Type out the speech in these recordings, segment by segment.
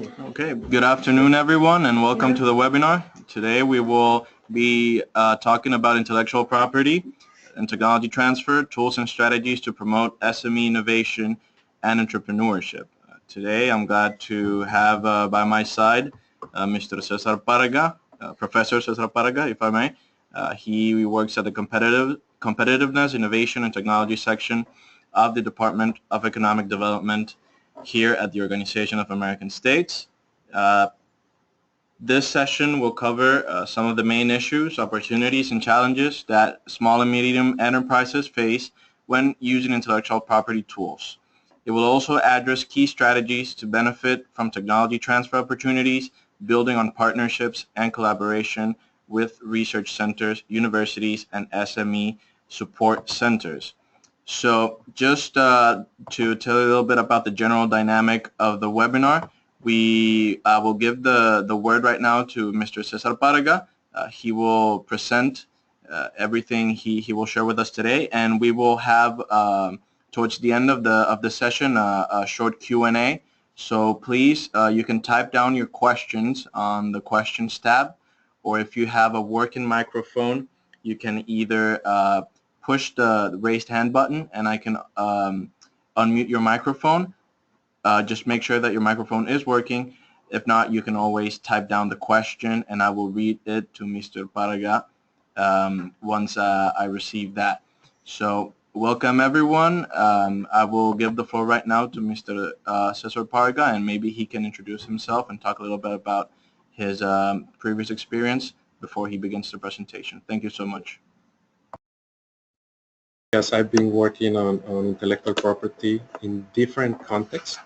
Okay, good afternoon everyone and welcome to the webinar. Today we will be talking about intellectual property and technology transfer, tools and strategies to promote SME innovation and entrepreneurship. Today I'm glad to have by my side Mr. Cesar Paraga, Professor Cesar Paraga, if I may. He works at the Competitiveness, Innovation and Technology section of the Department of Economic Development here at the Organization of American States. This session will cover some of the main issues, opportunities, and challenges that small and medium enterprises face when using intellectual property tools. It will also address key strategies to benefit from technology transfer opportunities, building on partnerships and collaboration with research centers, universities, and SME support centers. So just to tell you a little bit about the general dynamic of the webinar, we will give the word right now to Mr. Cesar Paraga. He will present everything he will share with us today, and we will have towards the end of the session a short Q&A. So please, you can type down your questions on the questions tab, or if you have a working microphone, you can either push the raised hand button and I can unmute your microphone. Just make sure that your microphone is working. If not, you can always type down the question and I will read it to Mr. Paraga once I receive that. So welcome everyone. I will give the floor right now to Mr. Cesar Paraga, and maybe he can introduce himself and talk a little bit about his previous experience before he begins the presentation. Thank you so much. Yes, I've been working on intellectual property in different contexts.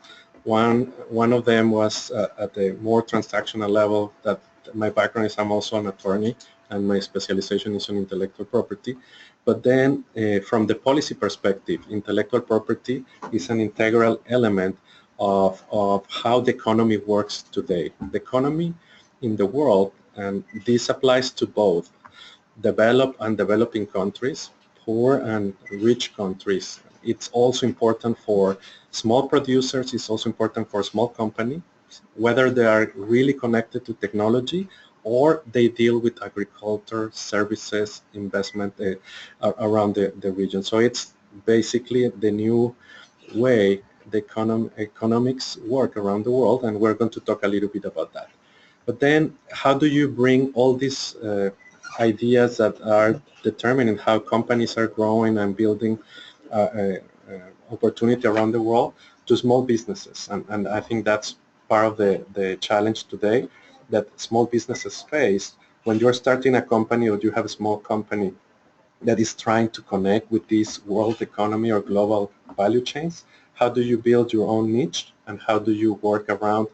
One of them was at a more transactional level. That my background is I'm also an attorney, and my specialization is on intellectual property. But then from the policy perspective, intellectual property is an integral element of how the economy works today. The economy in the world, and this applies to both developed and developing countries, poor and rich countries. It's also important for small producers. It's also important for small companies, whether they are really connected to technology or they deal with agriculture, services, investment around the region. So it's basically the new way the economics work around the world, and we're going to talk a little bit about that. But then how do you bring all these ideas that are determining how companies are growing and building opportunity around the world to small businesses? And I think that's part of the challenge today that small businesses face when you're starting a company or you have a small company that is trying to connect with this world economy or global value chains. How do you build your own niche, and how do you work around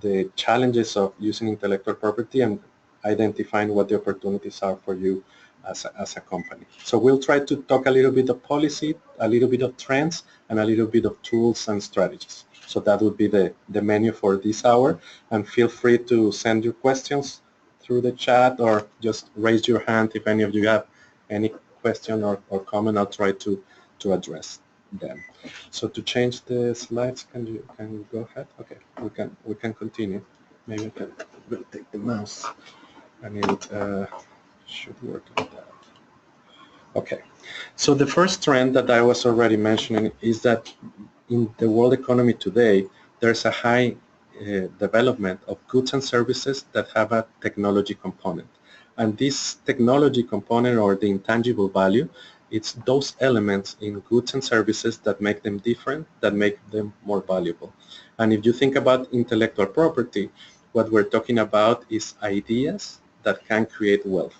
the challenges of using intellectual property and identifying what the opportunities are for you as a company? So we'll try to talk a little bit of policy, a little bit of trends, and a little bit of tools and strategies. So that would be the menu for this hour, and feel free to send your questions through the chat or just raise your hand if any of you have any question or comment. I'll try to address them. So to change the slides, can you go ahead? Okay, we can continue. Maybe I can take the mouse. And it should work like that. Okay, so the first trend that I was already mentioning is that in the world economy today, there's a high development of goods and services that have a technology component. And this technology component, or the intangible value, it's those elements in goods and services that make them different, that make them more valuable. And if you think about intellectual property, what we're talking about is ideas that can create wealth,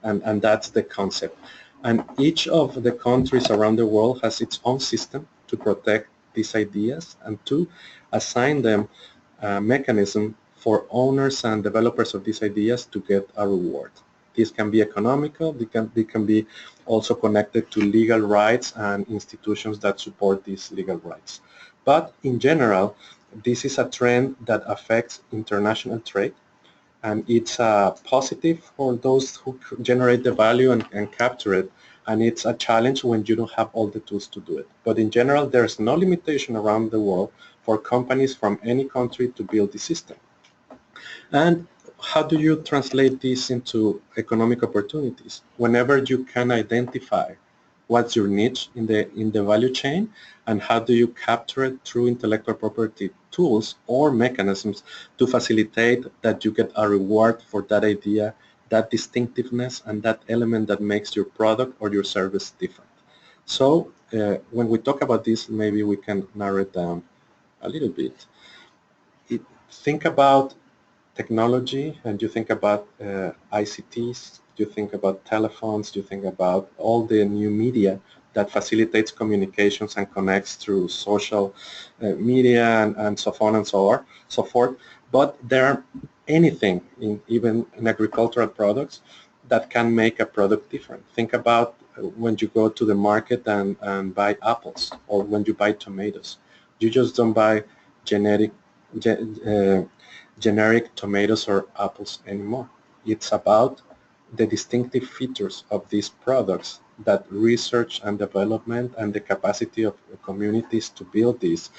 and that's the concept. And each of the countries around the world has its own system to protect these ideas and to assign them a mechanism for owners and developers of these ideas to get a reward. This can be economical, they can be also connected to legal rights and institutions that support these legal rights. But in general, this is a trend that affects international trade, and it's positive for those who generate the value and capture it, and it's a challenge when you don't have all the tools to do it. But in general, there's no limitation around the world for companies from any country to build the system. And how do you translate this into economic opportunities? Whenever you can identify what's your niche in the value chain, and how do you capture it through intellectual property tools or mechanisms to facilitate that you get a reward for that idea, that distinctiveness, and that element that makes your product or your service different. So when we talk about this, maybe we can narrow it down a little bit. Think about technology and you think about ICTs, you think about telephones, you think about all the new media that facilitates communications and connects through social media and so on and so forth. But there are anything, even in agricultural products, that can make a product different. Think about when you go to the market and buy apples, or when you buy tomatoes. You just don't buy generic tomatoes or apples anymore. It's about the distinctive features of these products that research and development and the capacity of communities to build these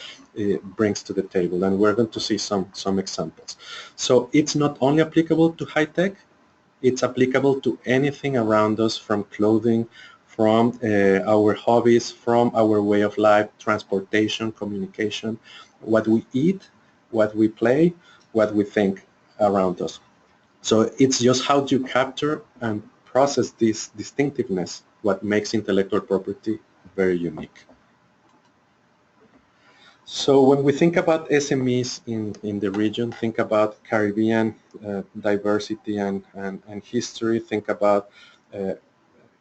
brings to the table. And we're going to see some examples. So it's not only applicable to high tech, it's applicable to anything around us, from clothing, from our hobbies, from our way of life, transportation, communication, what we eat, what we play, what we think around us. So it's just how to capture and process this distinctiveness, what makes intellectual property very unique. So when we think about SMEs in the region, think about Caribbean diversity and history, think about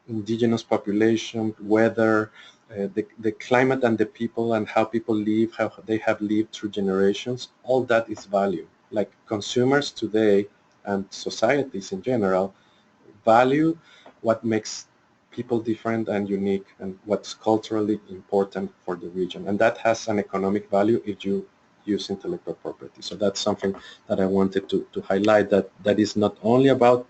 indigenous population, weather, the climate and the people and how people live, how they have lived through generations. All that is value. Like consumers today and societies in general value what makes people different and unique and what's culturally important for the region. And that has an economic value if you use intellectual property. So that's something that I wanted to highlight, that is not only about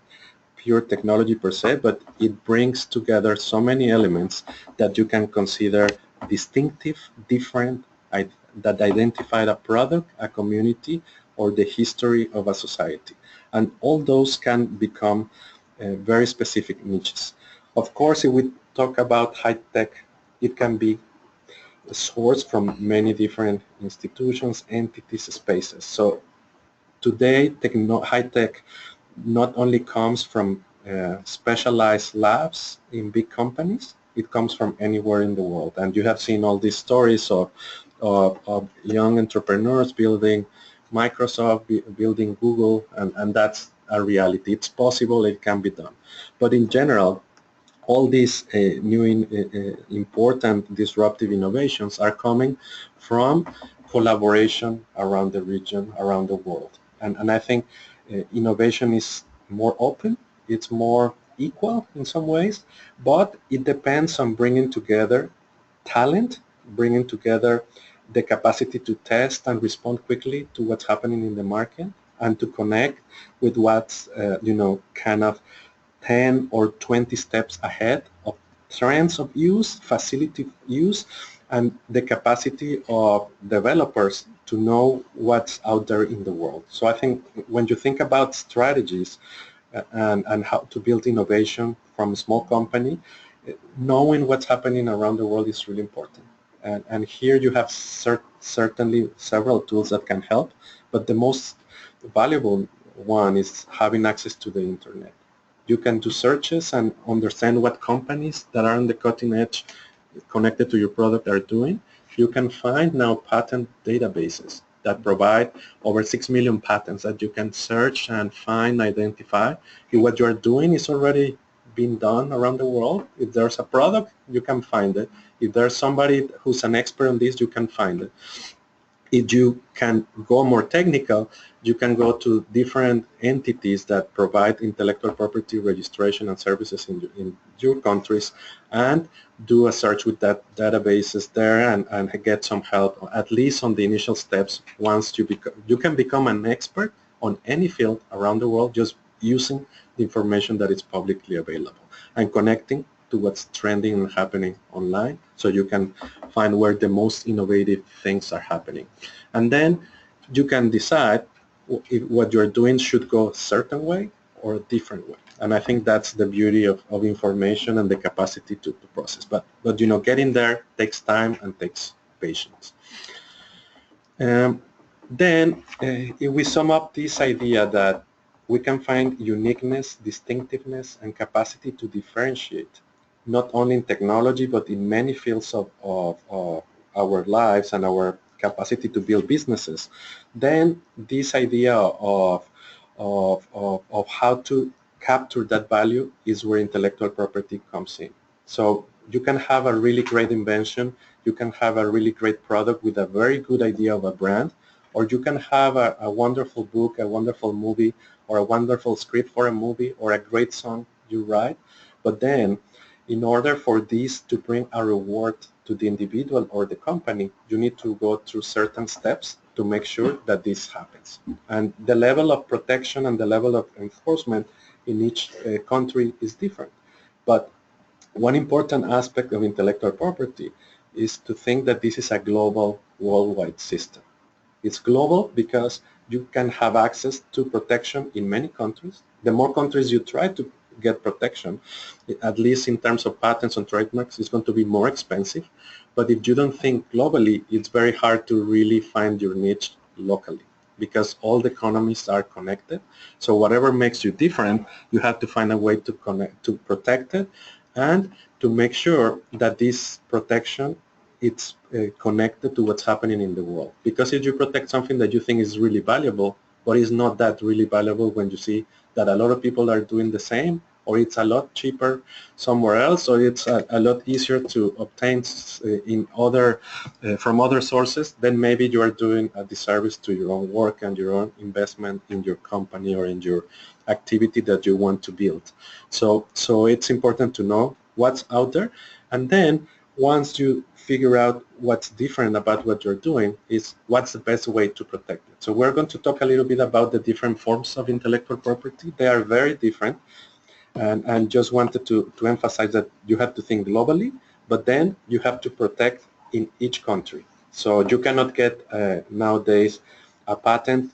pure technology per se, but it brings together so many elements that you can consider distinctive, different, that identify a product, a community, or the history of a society. And all those can become very specific niches. Of course, if we talk about high tech, it can be sourced from many different institutions, entities, spaces. So today, high tech not only comes from specialized labs in big companies, it comes from anywhere in the world. And you have seen all these stories of young entrepreneurs building Microsoft, building Google, and that's a reality. It's possible, it can be done. But in general, all these new important disruptive innovations are coming from collaboration around the region, around the world. And I think innovation is more open, it's more equal in some ways, but it depends on bringing together talent, bringing together the capacity to test and respond quickly to what's happening in the market, and to connect with what's, kind of 10 or 20 steps ahead of trends of use, facility use, and the capacity of developers to know what's out there in the world. So I think when you think about strategies and how to build innovation from a small company, knowing what's happening around the world is really important. And here you have certainly several tools that can help, but the most valuable one is having access to the internet. You can do searches and understand what companies that are on the cutting edge connected to your product are doing. You can find now patent databases that provide over 6 million patents that you can search and find, identify. If what you are doing is already being done around the world, if there's a product, you can find it. If there's somebody who's an expert on this, you can find it. If you can go more technical, you can go to different entities that provide intellectual property registration and services in your countries and do a search with that databases there and get some help, at least on the initial steps. Once you can become an expert on any field around the world just using the information that is publicly available and connecting to what's trending and happening online, so you can find where the most innovative things are happening. And then you can decide if what you're doing should go a certain way or a different way. And I think that's the beauty of information and the capacity to process. But you know, getting there takes time and takes patience. Then if we sum up this idea that we can find uniqueness, distinctiveness, and capacity to differentiate, not only in technology, but in many fields of our lives and our capacity to build businesses, then this idea of how to capture that value is where intellectual property comes in. So you can have a really great invention, you can have a really great product with a very good idea of a brand, or you can have a wonderful book, a wonderful movie, or a wonderful script for a movie, or a great song you write. But then, in order for this to bring a reward to the individual or the company, you need to go through certain steps to make sure that this happens. And the level of protection and the level of enforcement in each country is different. But one important aspect of intellectual property is to think that this is a global, worldwide system. It's global because you can have access to protection in many countries. The more countries you try to get protection, at least in terms of patents and trademarks, it's going to be more expensive. But if you don't think globally, it's very hard to really find your niche locally because all the economies are connected. So whatever makes you different, you have to find a way to protect it and to make sure that this protection it's connected to what's happening in the world. Because if you protect something that you think is really valuable, but is not that really valuable when you see that a lot of people are doing the same, or it's a lot cheaper somewhere else, or it's a lot easier to obtain in from other sources, then maybe you are doing a disservice to your own work and your own investment in your company or in your activity that you want to build. So it's important to know what's out there, and then once you figure out what's different about what you're doing is what's the best way to protect it. So we're going to talk a little bit about the different forms of intellectual property. They are very different, and just wanted to emphasize that you have to think globally, but then you have to protect in each country. So you cannot get nowadays a patent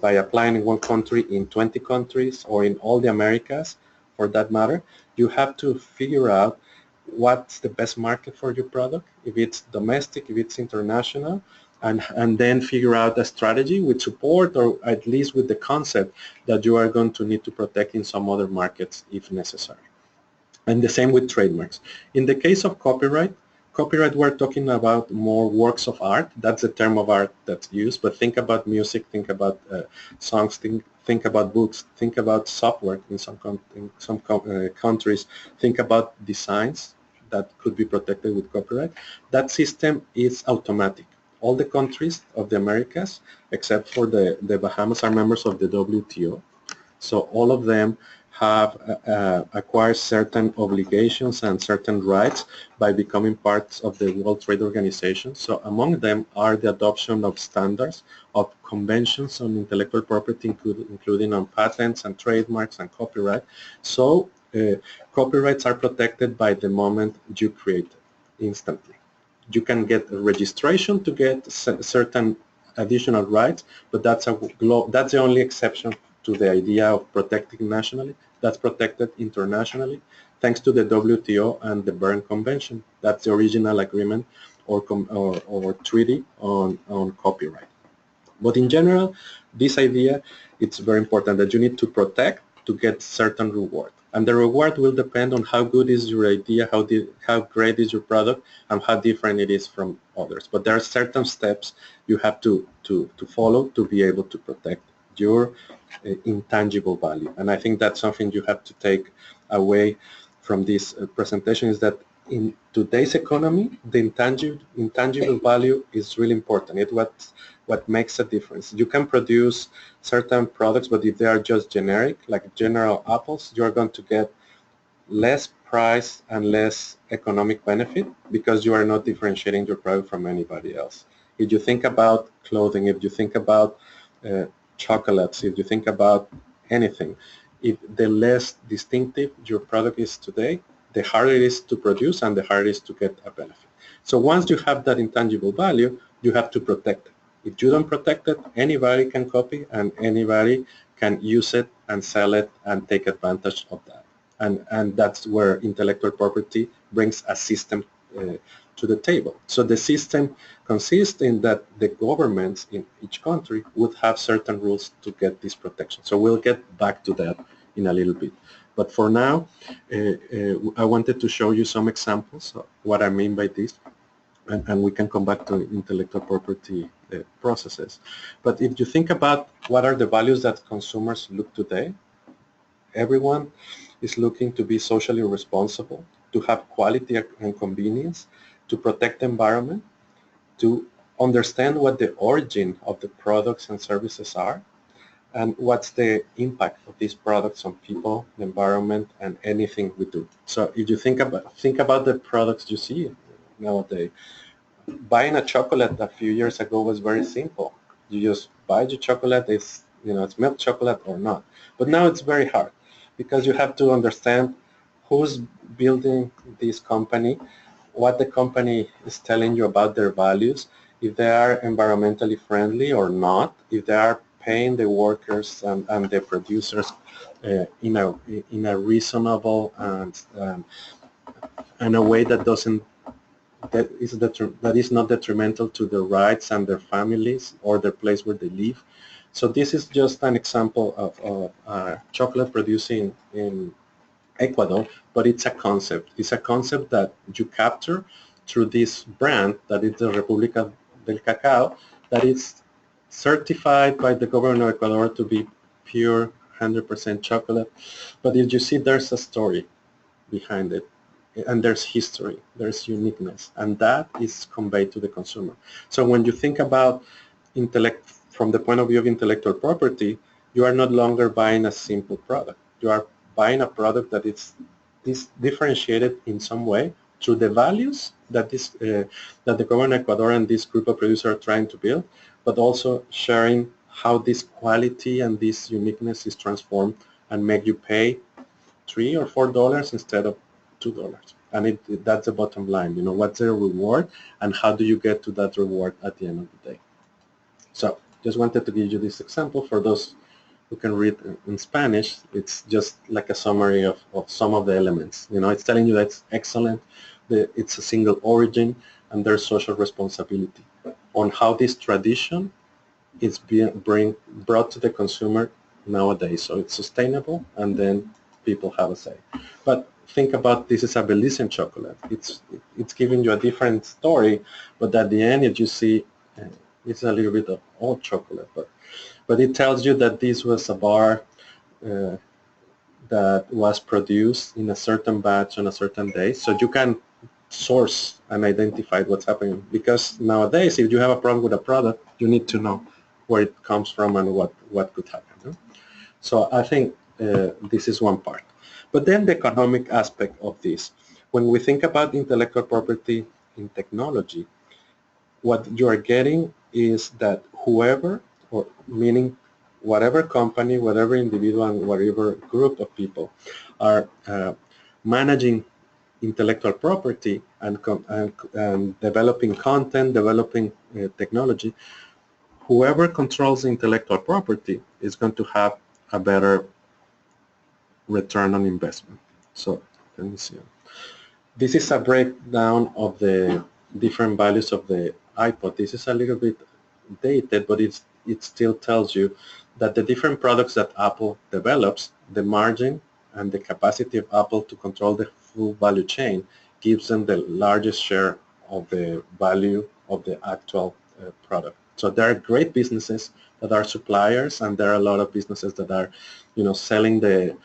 by applying in one country in 20 countries or in all the Americas for that matter. You have to figure out what's the best market for your product, if it's domestic, if it's international, and then figure out a strategy with support or at least with the concept that you are going to need to protect in some other markets if necessary. And the same with trademarks. In the case of copyright, we're talking about more works of art. That's the term of art that's used, but think about music, think about songs, think about books, think about software in some countries, think about designs that could be protected with copyright. That system is automatic. All the countries of the Americas, except for the Bahamas, are members of the WTO. So all of them have acquired certain obligations and certain rights by becoming parts of the World Trade Organization. So among them are the adoption of standards, of conventions on intellectual property, including on patents and trademarks and copyright. So copyrights are protected by the moment you create it instantly. You can get a registration to get certain additional rights, but that's the only exception to the idea of protecting nationally. That's protected internationally thanks to the WTO and the Berne Convention. That's the original agreement or treaty on copyright. But in general, this idea, it's very important that you need to protect to get certain reward. And the reward will depend on how good is your idea, how great is your product, and how different it is from others. But there are certain steps you have to follow to be able to protect your intangible value. And I think that's something you have to take away from this presentation, is that in today's economy, the intangible value is really important. It's what makes a difference. You can produce certain products, but if they are just generic, like General Apples, you're going to get less price and less economic benefit because you are not differentiating your product from anybody else. If you think about clothing, if you think about chocolates, if you think about anything, if the less distinctive your product is today, the harder it is to produce and the harder it is to get a benefit. So once you have that intangible value, you have to protect it. If you don't protect it, anybody can copy and anybody can use it and sell it and take advantage of that. And that's where intellectual property brings a system to the table. So the system consists in that the governments in each country would have certain rules to get this protection. So we'll get back to that in a little bit. But for now, I wanted to show you some examples of what I mean by this, and we can come back to intellectual property processes. But if you think about what are the values that consumers look today, everyone is looking to be socially responsible, to have quality and convenience, to protect the environment, to understand what the origin of the products and services are, and what's the impact of these products on people, the environment, and anything we do. So if you think about the products you see nowadays, buying a chocolate a few years ago was very simple. You just buy the chocolate, it's milk chocolate or not. But now it's very hard because you have to understand who's building this company, what the company is telling you about their values, if they are environmentally friendly or not, if they are paying the workers and the producers in a reasonable and a way that is not detrimental to their rights and their families or the place where they live. So this is just an example of chocolate producing in Ecuador, but it's a concept. It's a concept that you capture through this brand that is the República del Cacao, that is certified by the government of Ecuador to be pure 100% chocolate. But if you see, there's a story behind it, and there's history, there's uniqueness, and that is conveyed to the consumer. So when you think about intellect from the point of view of intellectual property, you are no longer buying a simple product. You are buying a product that is differentiated in some way through the values that that the government of Ecuador and this group of producers are trying to build, but also sharing how this quality and this uniqueness is transformed and make you pay $3 or $4 instead of $2. And that's the bottom line. What's the reward and how do you get to that reward at the end of the day? So just wanted to give you this example. For those who can read in Spanish, it's just like a summary of some of the elements. It's telling you that it's excellent, it's a single origin, and there's social responsibility on how this tradition is being brought to the consumer nowadays. So it's sustainable, and then people have a say. But think about this is a Belizean chocolate. It's giving you a different story, but at the end, if you see, it's a little bit of old chocolate, but it tells you that this was a bar that was produced in a certain batch on a certain day, so you can source and identify what's happening. Because nowadays, if you have a problem with a product, you need to know where it comes from and what could happen. No? So I think this is one part. But then the economic aspect of this. When we think about intellectual property in technology, what you are getting is that whoever, or meaning whatever company, whatever individual, and whatever group of people are managing intellectual property and developing content, developing technology, whoever controls intellectual property is going to have a better return on investment. So let me see. This is a breakdown of the different values of the iPod. This is a little bit dated, but it still tells you that the different products that Apple develops, the margin and the capacity of Apple to control the full value chain gives them the largest share of the value of the actual product. So there are great businesses that are suppliers, and there are a lot of businesses that are, selling the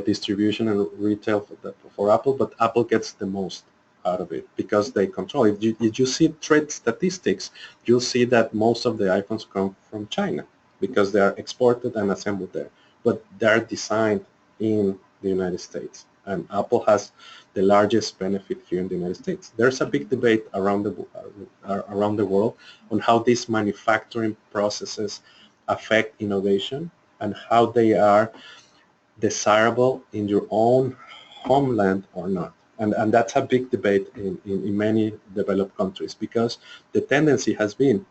distribution and retail for Apple, but Apple gets the most out of it because they control it. If you see trade statistics, you'll see that most of the iPhones come from China because they are exported and assembled there, but they are designed in the United States, and Apple has the largest benefit here in the United States. There's a big debate around the world on how these manufacturing processes affect innovation and how they are desirable in your own homeland or not. And that's a big debate in many developed countries, because the tendency has been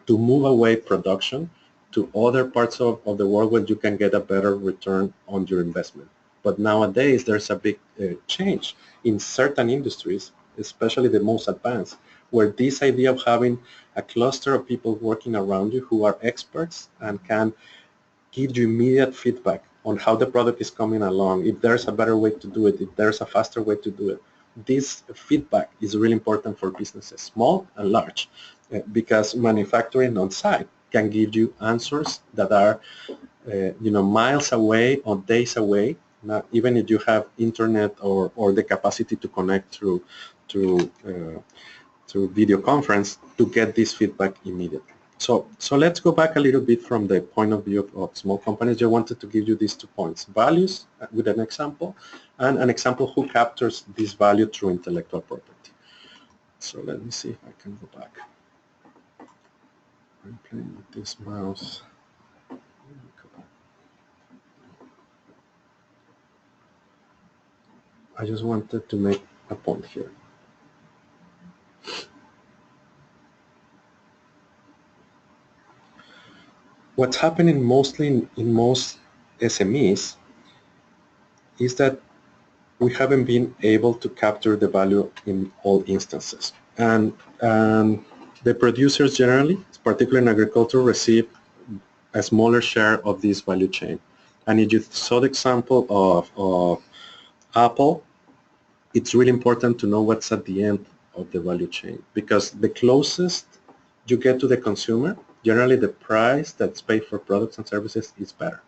to move away production to other parts of the world where you can get a better return on your investment. But nowadays, there's a big change in certain industries, especially the most advanced, where this idea of having a cluster of people working around you who are experts and can give you immediate feedback on how the product is coming along, if there's a better way to do it, if there's a faster way to do it. This feedback is really important for businesses, small and large, because manufacturing on site can give you answers that are miles away or days away, even if you have internet or the capacity to connect through video conference to get this feedback immediately. So let's go back a little bit from the point of view of small companies. I wanted to give you these 2 points: values with an example, and an example who captures this value through intellectual property. So let me see if I can go back. I'm playing with this mouse. I just wanted to make a point here. What's happening mostly in most SMEs is that we haven't been able to capture the value in all instances. And the producers generally, particularly in agriculture, receive a smaller share of this value chain. And if you saw the example of Apple, it's really important to know what's at the end of the value chain, because the closest you get to the consumer, generally the price that's paid for products and services is better.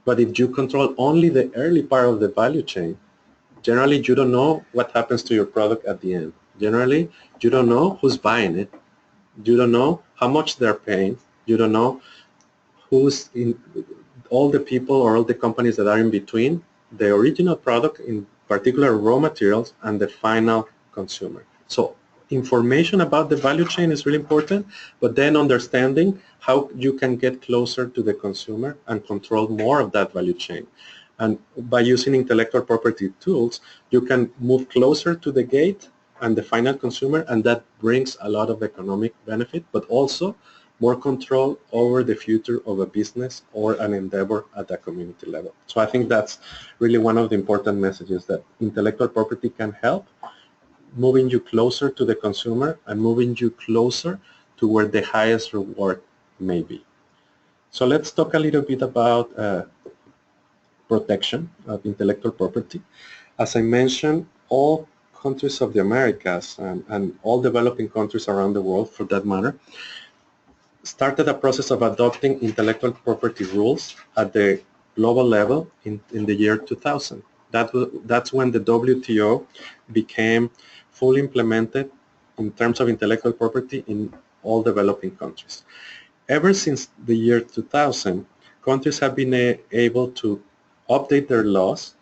But if you control only the early part of the value chain, generally you don't know what happens to your product at the end. Generally, you don't know who's buying it. You don't know how much they're paying. You don't know who's in all the people or all the companies that are in between the original product, in particular raw materials, and the final consumer. So information about the value chain is really important, but then understanding how you can get closer to the consumer and control more of that value chain. And by using intellectual property tools, you can move closer to the gate and the final consumer, and that brings a lot of economic benefit, but also more control over the future of a business or an endeavor at a community level. So I think that's really one of the important messages, that intellectual property can help moving you closer to the consumer and moving you closer to where the highest reward may be. So let's talk a little bit about protection of intellectual property. As I mentioned, all countries of the Americas and all developing countries around the world, for that matter, started a process of adopting intellectual property rules at the global level in the year 2000. That's when the WTO became fully implemented in terms of intellectual property in all developing countries. Ever since the year 2000, countries have been able to update their laws,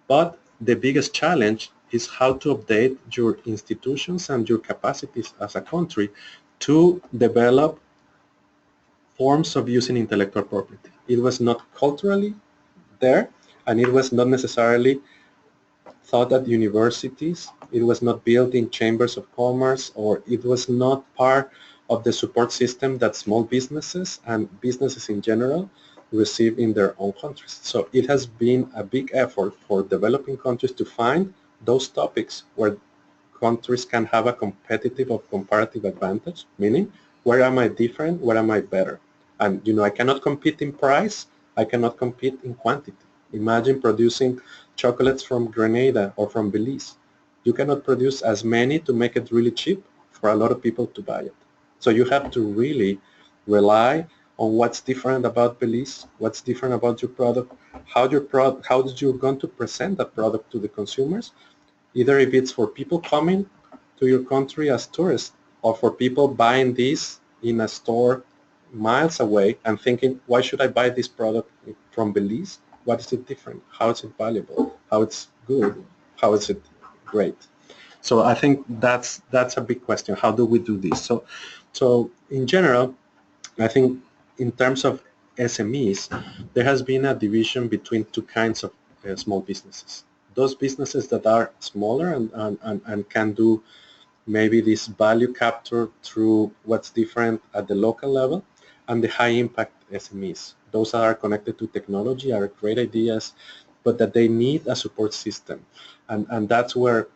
but the biggest challenge is how to update your institutions and your capacities as a country to develop forms of using intellectual property. It was not culturally there, and it was not necessarily taught at universities. It was not built in chambers of commerce, or it was not part of the support system that small businesses and businesses in general receive in their own countries. So it has been a big effort for developing countries to find those topics where countries can have a competitive or comparative advantage, meaning where am I different, where am I better? And I cannot compete in price, I cannot compete in quantity. Imagine producing chocolates from Grenada or from Belize. You cannot produce as many to make it really cheap for a lot of people to buy it. So you have to really rely on what's different about Belize, what's different about your product, how you're going to present that product to the consumers, either if it's for people coming to your country as tourists or for people buying this in a store miles away and thinking, why should I buy this product from Belize? What is it different? How is it valuable? How it's good? How is it great? So I think that's a big question. How do we do this? So in general, I think in terms of SMEs, there has been a division between two kinds of small businesses. those businesses that are smaller and can do maybe this value capture through what's different at the local level, and the high impact SMEs. Those that are connected to technology are great ideas, but that they need a support system. And that's where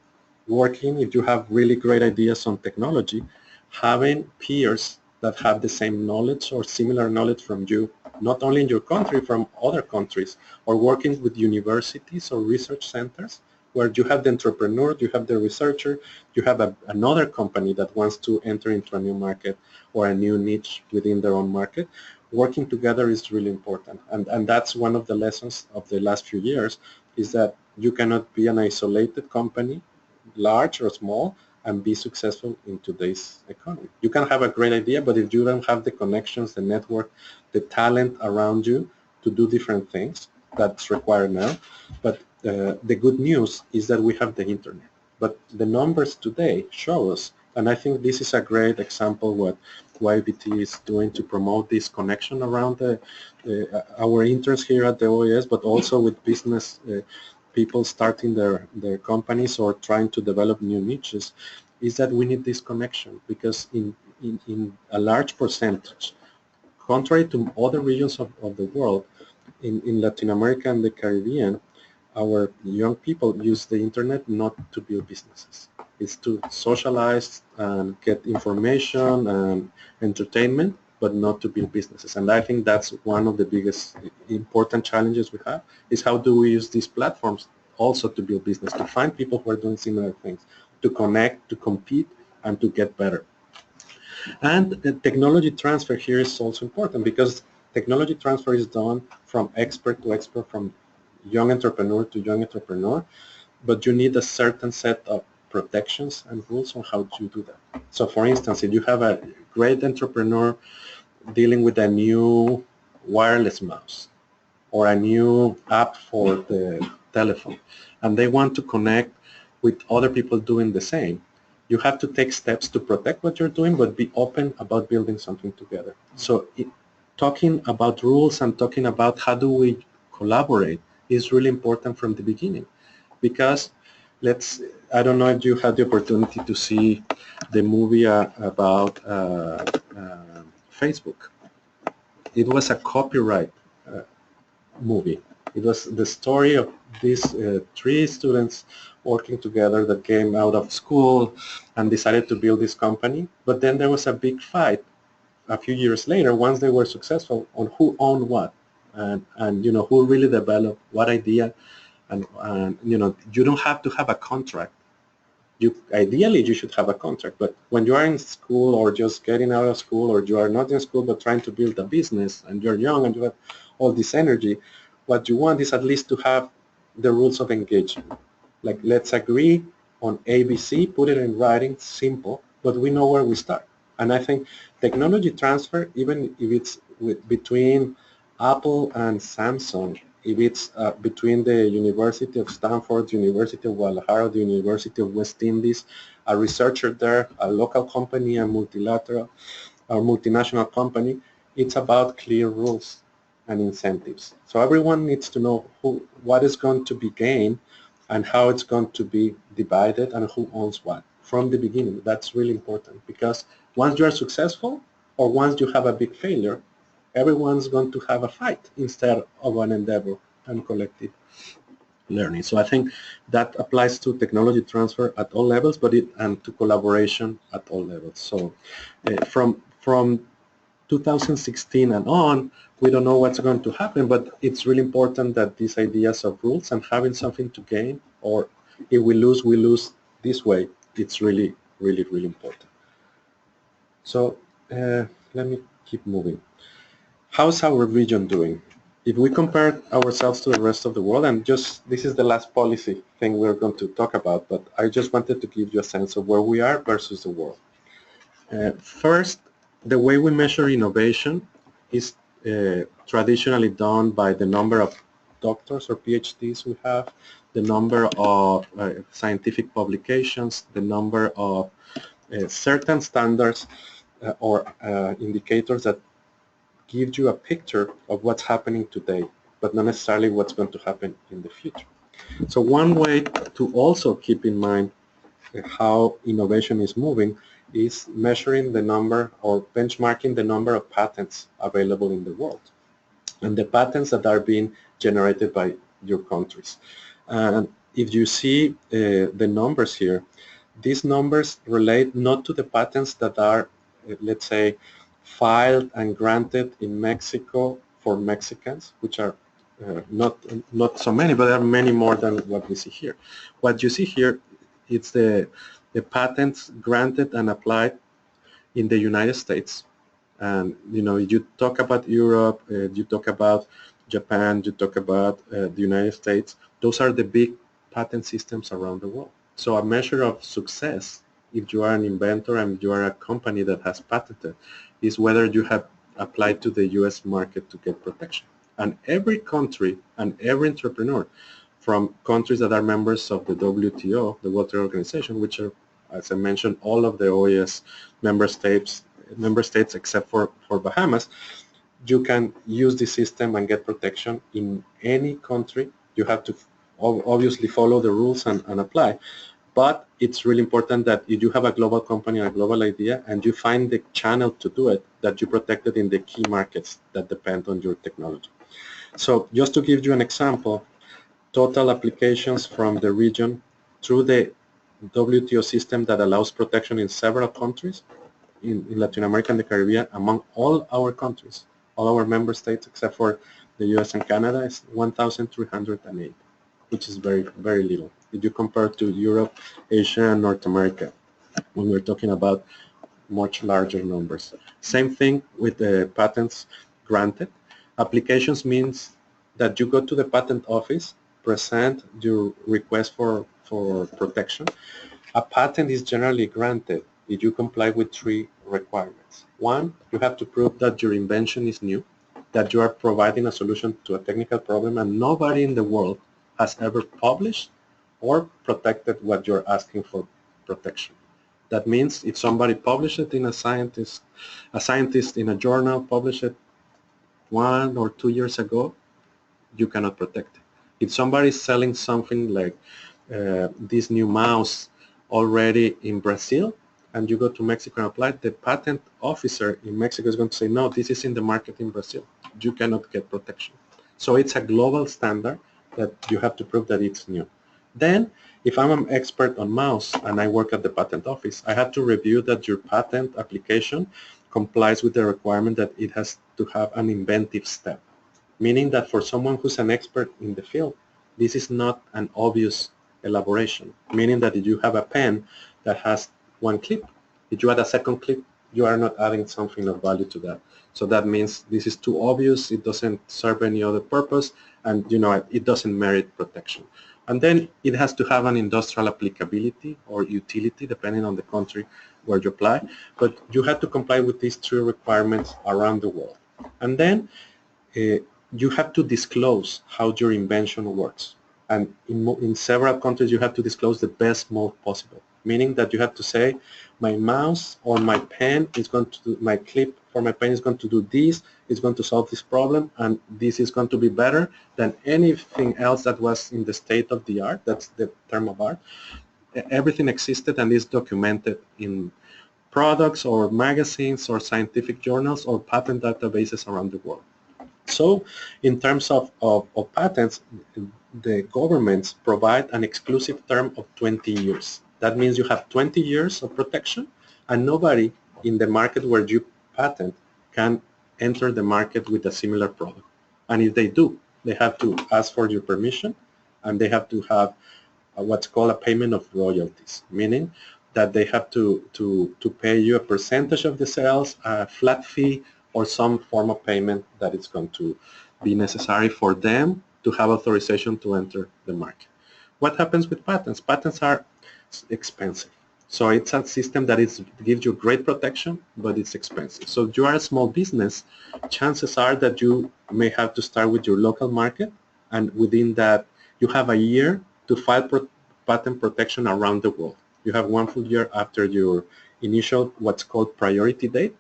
working, if you have really great ideas on technology, having peers that have the same knowledge or similar knowledge from you, not only in your country, from other countries, or working with universities or research centers where you have the entrepreneur, you have the researcher, you have another company that wants to enter into a new market or a new niche within their own market. Working together is really important. And that's one of the lessons of the last few years, is that you cannot be an isolated company, large or small, and be successful in today's economy. You can have a great idea, but if you don't have the connections, the network, the talent around you to do different things, that's required now. But the good news is that we have the internet. But the numbers today show us, and I think this is a great example what YBT is doing to promote this connection around our interns here at the OAS, but also with business people starting their companies or trying to develop new niches, is that we need this connection, because in a large percentage, contrary to other regions of the world, in Latin America and the Caribbean, our young people use the internet not to build businesses. It's to socialize and get information and entertainment, but not to build businesses. And I think that's one of the biggest important challenges we have, is how do we use these platforms also to build business, to find people who are doing similar things, to connect, to compete, and to get better. And the technology transfer here is also important, because technology transfer is done from expert to expert, from young entrepreneur to young entrepreneur, but you need a certain set of protections and rules on how to do that. So for instance, if you have a great entrepreneur dealing with a new wireless mouse or a new app for the telephone, and they want to connect with other people doing the same, you have to take steps to protect what you're doing, but be open about building something together. So talking about rules and talking about how do we collaborate is really important from the beginning, because I don't know if you had the opportunity to see the movie about Facebook. It was a copyright movie. It was the story of these 3 students working together that came out of school and decided to build this company. But then there was a big fight a few years later, once they were successful, on who owned what, and who really developed what idea. And you don't have to have a contract. Ideally you should have a contract, but when you are in school or just getting out of school, or you are not in school but trying to build a business and you're young and you have all this energy, what you want is at least to have the rules of engagement. Like, let's agree on ABC, put it in writing, simple, but we know where we start. And I think technology transfer, even if it's between Apple and Samsung, if it's between the University of Stanford, University of Guadalajara, the University of West Indies, a researcher there, a local company, a multilateral or multinational company, it's about clear rules and incentives. So everyone needs to know what is going to be gained and how it's going to be divided and who owns what from the beginning. That's really important, because once you are successful or once you have a big failure, everyone's going to have a fight instead of an endeavor and collective learning. So I think that applies to technology transfer at all levels, and to collaboration at all levels. So from 2016 and on, we don't know what's going to happen, but it's really important that these ideas of rules and having something to gain, or if we lose this way, it's really, really, really important. So let me keep moving. How's our region doing? If we compare ourselves to the rest of the world, and just this is the last policy thing we're going to talk about, but I just wanted to give you a sense of where we are versus the world. First, the way we measure innovation is traditionally done by the number of doctors or PhDs we have, the number of scientific publications, the number of certain standards or indicators that give you a picture of what's happening today, but not necessarily what's going to happen in the future. So one way to also keep in mind how innovation is moving is measuring the number or benchmarking the number of patents available in the world and the patents that are being generated by your countries. And if you see the numbers here, these numbers relate not to the patents that are, let's say, filed and granted in Mexico for Mexicans, which are not so many, but there are many more than what we see here. What you see here, it's the patents granted and applied in the United States. And you talk about Europe, you talk about Japan, you talk about the United States. Those are the big patent systems around the world. So a measure of success, if you are an inventor and you are a company that has patented, is whether you have applied to the US market to get protection. And every country and every entrepreneur from countries that are members of the WTO, the World Trade Organization, which are, as I mentioned, all of the OAS member states except for Bahamas, you can use the system and get protection in any country. You have to obviously follow the rules and apply. But it's really important that if you have a global company or a global idea and you find the channel to do it, that you protect it in the key markets that depend on your technology. So just to give you an example, total applications from the region through the WTO system that allows protection in several countries in Latin America and the Caribbean among all our countries, all our member states except for the US and Canada is 1,308, which is very, very little. If you compare to Europe, Asia, and North America, when we're talking about much larger numbers. Same thing with the patents granted. Applications means that you go to the patent office, present your request for protection. A patent is generally granted if you comply with three requirements. One, you have to prove that your invention is new, that you are providing a solution to a technical problem and nobody in the world has ever published or protected what you're asking for protection. That means if somebody published it in a scientist in a journal published it 1 or 2 years ago, you cannot protect it. If somebody is selling something like this new mouse already in Brazil, and you go to Mexico and apply, the patent officer in Mexico is going to say, no, this is in the market in Brazil. You cannot get protection. So it's a global standard that you have to prove that it's new. Then, if I'm an expert on mouse and I work at the patent office, I have to review that your patent application complies with the requirement that it has to have an inventive step, meaning that for someone who's an expert in the field, this is not an obvious elaboration, meaning that if you have a pen that has one clip, if you add a second clip, you are not adding something of value to that. So that means this is too obvious, it doesn't serve any other purpose, and it doesn't merit protection. And then it has to have an industrial applicability or utility, depending on the country where you apply. But you have to comply with these three requirements around the world. And then you have to disclose how your invention works. And in several countries, you have to disclose the best mode possible, meaning that you have to say, my mouse or my pen is going to do, my clip for my pen is going to do this, it's going to solve this problem, and this is going to be better than anything else that was in the state of the art. That's the term of art. Everything existed and is documented in products or magazines or scientific journals or patent databases around the world. So in terms of patents, the governments provide an exclusive term of 20 years. That means you have 20 years of protection and nobody in the market where you patent can enter the market with a similar product. And if they do, they have to ask for your permission and they have to have what's called a payment of royalties, meaning that they have to pay you a percentage of the sales, a flat fee, or some form of payment that is going to be necessary for them to have authorization to enter the market. What happens with patents? Patents are expensive. So it's a system that gives you great protection, but it's expensive. So if you are a small business, chances are that you may have to start with your local market, and within that, you have a year to file patent protection around the world. You have 1 full year after your initial, what's called priority date,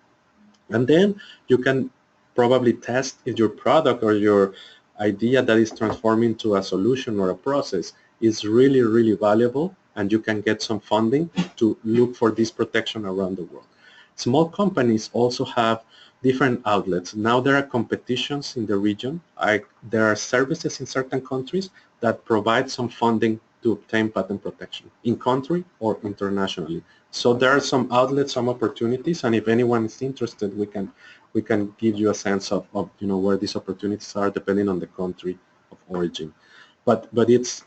and then you can probably test if your product or your idea that is transformed into a solution or a process is really, really valuable, and you can get some funding to look for this protection around the world. Small companies also have different outlets. Now there are competitions in the region. There are services in certain countries that provide some funding to obtain patent protection in country or internationally. So there are some outlets, some opportunities, and if anyone is interested, we can give you a sense of where these opportunities are depending on the country of origin. But it's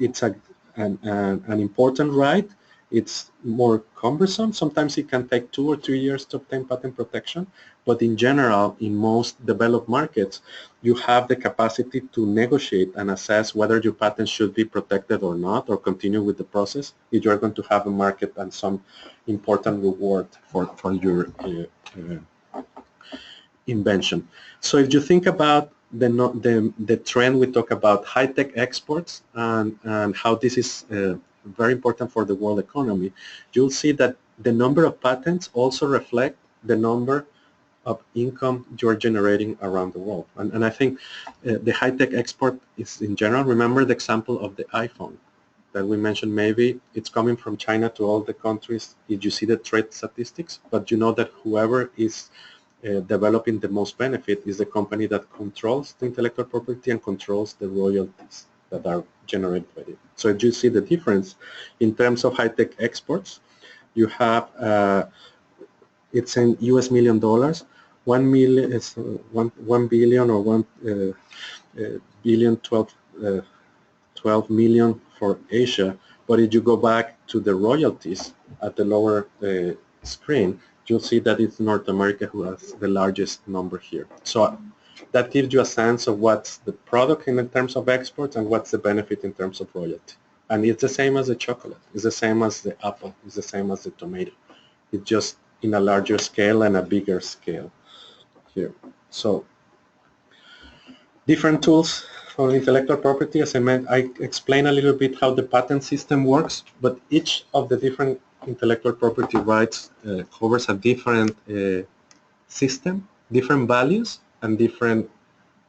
an important right. It's more cumbersome. Sometimes it can take 2 or 3 years to obtain patent protection, but in general, in most developed markets, you have the capacity to negotiate and assess whether your patent should be protected or not, or continue with the process if you're going to have a market and some important reward for your invention. So if you think about the trend, we talk about high-tech exports and how this is very important for the world economy, you'll see that the number of patents also reflect the number of income you're generating around the world. And I think the high-tech export is in general, remember the example of the iPhone that we mentioned. Maybe it's coming from China to all the countries if you see the trade statistics, but you know that whoever is developing the most benefit is the company that controls the intellectual property and controls the royalties that are generated by it. So if you see the difference in terms of high-tech exports, you have it's in US million dollars. 1 million is 1 billion or 1 billion 12 million for Asia. But if you go back to the royalties at the lower screen, you'll see that it's North America who has the largest number here. So that gives you a sense of what's the product in terms of exports and what's the benefit in terms of royalty. And it's the same as the chocolate. It's the same as the apple. It's the same as the tomato. It's just in a larger scale and a bigger scale here. So different tools for intellectual property. As I meant, I explained a little bit how the patent system works, but each of the different intellectual property rights covers a different system, different values, and different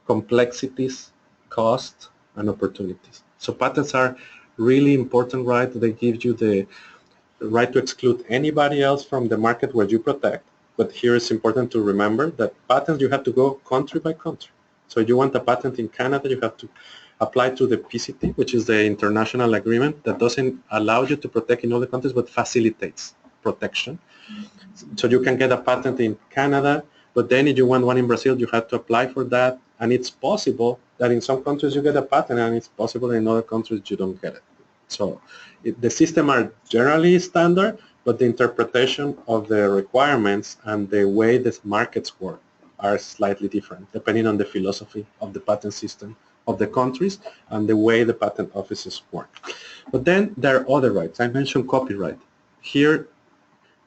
complexities, costs, and opportunities. So patents are really important rights. They give you the right to exclude anybody else from the market where you protect. But here it's important to remember that patents, you have to go country by country. So if you want a patent in Canada, you have to apply to the PCT, which is the international agreement that doesn't allow you to protect in other countries, but facilitates protection. So you can get a patent in Canada, but then if you want one in Brazil, you have to apply for that. And it's possible that in some countries you get a patent, and it's possible in other countries you don't get it. So the system are generally standard, but the interpretation of the requirements and the way the markets work are slightly different, depending on the philosophy of the patent system of the countries and the way the patent offices work. But then there are other rights. I mentioned copyright. Here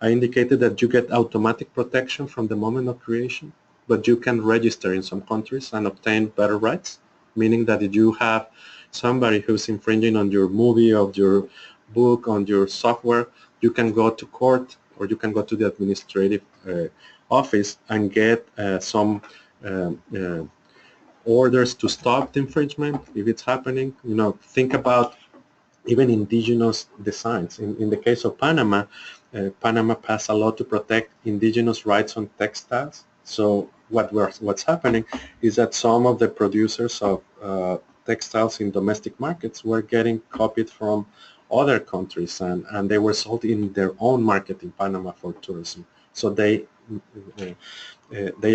I indicated that you get automatic protection from the moment of creation, but you can register in some countries and obtain better rights, meaning that if you have somebody who's infringing on your movie, of your book, on your software, you can go to court or you can go to the administrative office and get some orders to stop the infringement if it's happening. Think about even indigenous designs. In the case of Panama, Panama passed a law to protect indigenous rights on textiles. So what's happening is that some of the producers of textiles in domestic markets were getting copied from other countries, and they were sold in their own market in Panama for tourism. So they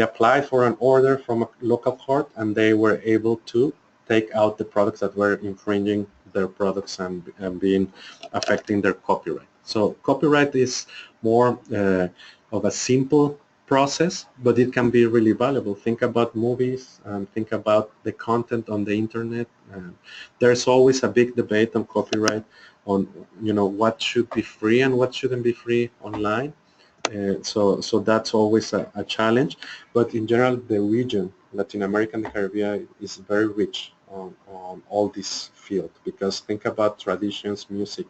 applied for an order from a local court, and they were able to take out the products that were infringing their products and being affecting their copyright. So copyright is more of a simple process, but it can be really valuable. Think about movies and think about the content on the internet. There's always a big debate on copyright, on what should be free and what shouldn't be free online. So that's always a challenge. But in general, the region, Latin America and the Caribbean, is very rich on all this field, because think about traditions, music,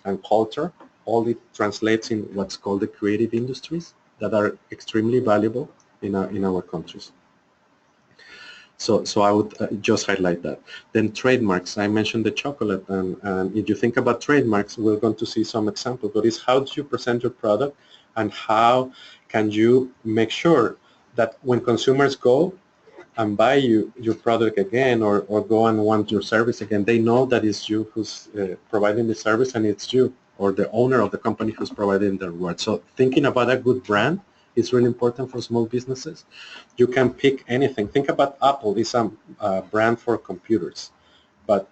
and culture. All it translates in what's called the creative industries that are extremely valuable in our countries. So I would just highlight that. Then trademarks, I mentioned the chocolate, and if you think about trademarks, we're going to see some examples, but it's how do you present your product and how can you make sure that when consumers go and buy your product again or go and want your service again, they know that it's you who's providing the service and it's you or the owner of the company who's providing the reward. So thinking about a good brand is really important for small businesses. You can pick anything. Think about Apple. It's a brand for computers, but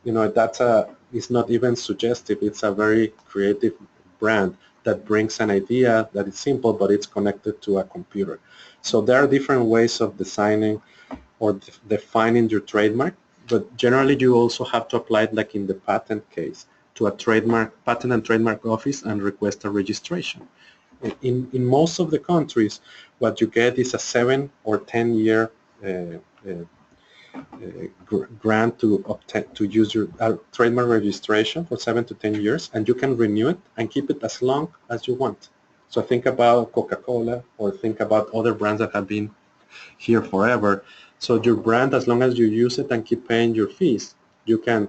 it's not even suggestive. It's a very creative brand that brings an idea that is simple, but it's connected to a computer. So there are different ways of designing or defining your trademark, but generally you also have to apply it, like in the patent case, to a patent and trademark office and request a registration. In most of the countries, what you get is a 7 or 10 year grant to use your trademark registration for 7 to 10 years, and you can renew it and keep it as long as you want. So think about Coca-Cola or think about other brands that have been here forever. So your brand, as long as you use it and keep paying your fees, you can